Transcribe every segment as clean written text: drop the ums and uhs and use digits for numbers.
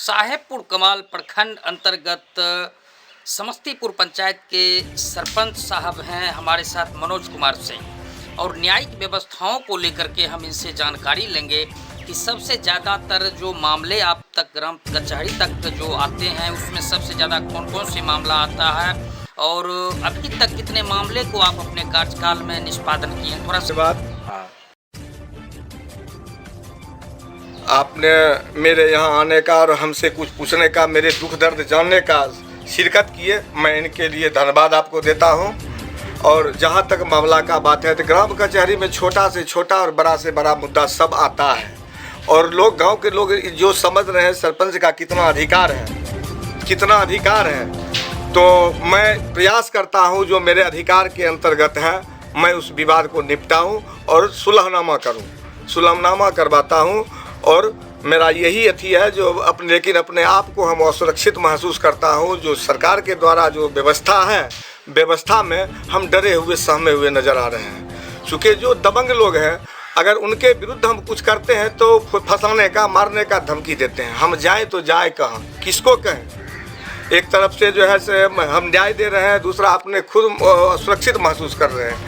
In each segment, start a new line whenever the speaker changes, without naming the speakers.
साहेबपुर कमाल प्रखंड अंतर्गत समस्तीपुर पंचायत के सरपंच साहब हैं हमारे साथ मनोज कुमार सिंह, और न्यायिक व्यवस्थाओं को लेकर के हम इनसे जानकारी लेंगे कि सबसे ज़्यादातर जो मामले आप तक ग्राम कचहरी तक जो आते हैं उसमें सबसे ज़्यादा कौन कौन से मामला आता है और अभी तक कितने मामले को आप अपने कार्यकाल में निष्पादन किए हैं। थोड़ा सा
बात आपने मेरे यहाँ आने का और हमसे कुछ पूछने का, मेरे दुख दर्द जानने का शिरकत किए, मैं इनके लिए धन्यवाद आपको देता हूँ। और जहाँ तक मामला का बात है तो ग्राम कचहरी में छोटा से छोटा और बड़ा से बड़ा मुद्दा सब आता है, और लोग गांव के लोग जो समझ रहे हैं सरपंच का कितना अधिकार है, तो मैं प्रयास करता हूँ जो मेरे अधिकार के अंतर्गत है मैं उस विवाद को निपटाऊँ और सुलहनामा करवाता हूँ। और मेरा यही अथी है जो लेकिन अपने आप को हम असुरक्षित महसूस करता हूँ। जो सरकार के द्वारा जो व्यवस्था में हम डरे हुए सहमे हुए नज़र आ रहे हैं, चूँकि जो दबंग लोग हैं अगर उनके विरुद्ध हम कुछ करते हैं तो फंसाने का मारने का धमकी देते हैं। हम जाएं तो जाए कहाँ, किसको कहें। एक तरफ से जो है से हम न्याय दे रहे हैं, दूसरा अपने खुद सुरक्षित महसूस कर रहे हैं।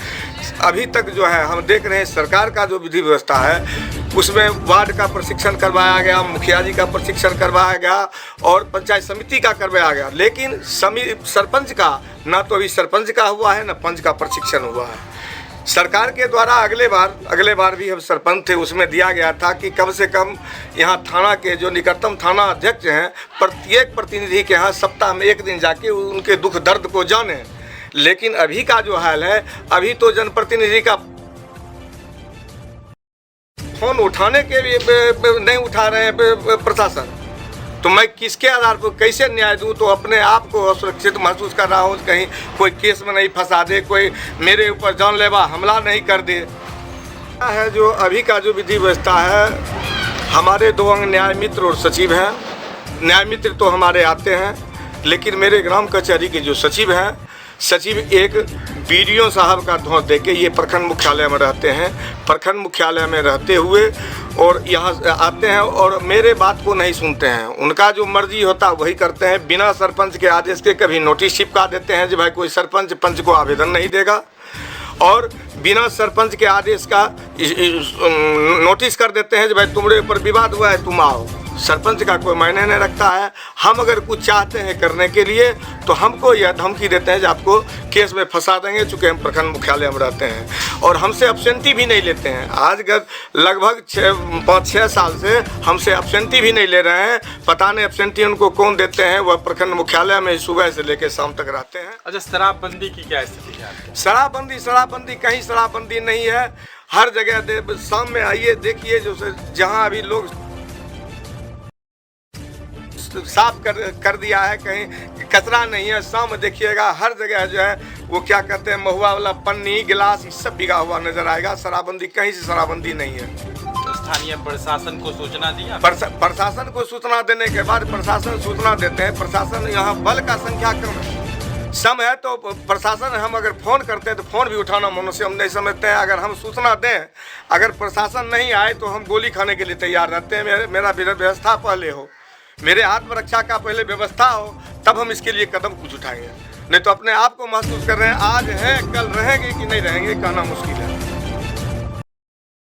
अभी तक जो है हम देख रहे हैं सरकार का जो विधि व्यवस्था है उसमें वार्ड का प्रशिक्षण करवाया गया, मुखिया जी का प्रशिक्षण करवाया गया और पंचायत समिति का करवाया गया, लेकिन सरपंच का ना तो अभी सरपंच का हुआ है ना पंच का प्रशिक्षण हुआ है। सरकार के द्वारा अगले बार भी हम सरपंच थे उसमें दिया गया था कि कम से कम यहाँ थाना के जो निकटतम थाना अध्यक्ष हैं प्रत्येक प्रतिनिधि के यहाँ सप्ताह में एक दिन जाके उनके दुख दर्द को जाने। लेकिन अभी का जो हाल है, अभी तो जनप्रतिनिधि का फोन उठाने के भी नहीं उठा रहे हैं प्रशासन, तो मैं किसके आधार पर कैसे न्याय दूं। तो अपने आप को असुरक्षित महसूस कर रहा हूं, कहीं कोई केस में नहीं फंसा दे, कोई मेरे ऊपर जानलेवा हमला नहीं कर दे। है जो अभी का जो विधि व्यवस्था है, हमारे दो अंग न्याय मित्र और सचिव हैं। न्याय मित्र तो हमारे आते हैं, लेकिन मेरे ग्राम कचहरी के जो सचिव हैं, सचिव एक बीडीओ साहब का धौंस देके ये प्रखंड मुख्यालय में रहते हैं। प्रखंड मुख्यालय में रहते हुए और यहाँ आते हैं और मेरे बात को नहीं सुनते हैं, उनका जो मर्जी होता वही करते हैं। बिना सरपंच के आदेश के कभी नोटिस चिपका देते हैं कि भाई कोई सरपंच पंच को आवेदन नहीं देगा, और बिना सरपंच के आदेश का नोटिस कर देते हैं कि भाई तुम्हारे ऊपर विवाद हुआ है तुम आओ। सरपंच का कोई मायने नहीं रखता है। हम अगर कुछ चाहते हैं करने के लिए तो हमको यह धमकी देते हैं कि आपको केस में फंसा देंगे, चूँकि हम प्रखंड मुख्यालय में रहते हैं, और हमसे एब्सेंटी भी नहीं लेते हैं। आज लगभग 5-6 साल से हमसे एब्सेंटी भी नहीं ले रहे हैं। पता नहीं एब्सेंटी उनको कौन देते हैं, वह प्रखंड मुख्यालय में सुबह से लेकर शाम तक रहते हैं।
अच्छा, शराबबंदी की क्या स्थिति है?
शराबबंदी कहीं शराबबंदी नहीं है। हर जगह शाम में आइए देखिए, जो जहाँ अभी लोग साफ कर दिया है, कहीं कचरा नहीं है। शाम देखिएगा हर जगह जो है वो क्या कहते हैं महुआ वाला पन्नी गिलास ये सब बिगा हुआ नजर आएगा। शराबबंदी कहीं से शराबबंदी नहीं है।
तो स्थानीय प्रशासन को सूचना दिया?
प्रशासन को सूचना देने के बाद प्रशासन सूचना देते हैं। प्रशासन यहाँ बल का संख्या कम है, सम है, तो प्रशासन हम अगर फ़ोन करते हैं तो फ़ोन भी उठाना मनुष्य हम नहीं समझते हैं। अगर हम सूचना दें, अगर प्रशासन नहीं आए तो हम गोली खाने के लिए तैयार रहते हैं। मेरा व्यवस्था पहले हो, मेरे आत्मरक्षा का पहले व्यवस्था हो, तब हम इसके लिए कदम कुछ उठाएंगे। नहीं तो अपने आप को महसूस कर रहे हैं आज हैं कल रहेंगे कि नहीं रहेंगे कहना मुश्किल है।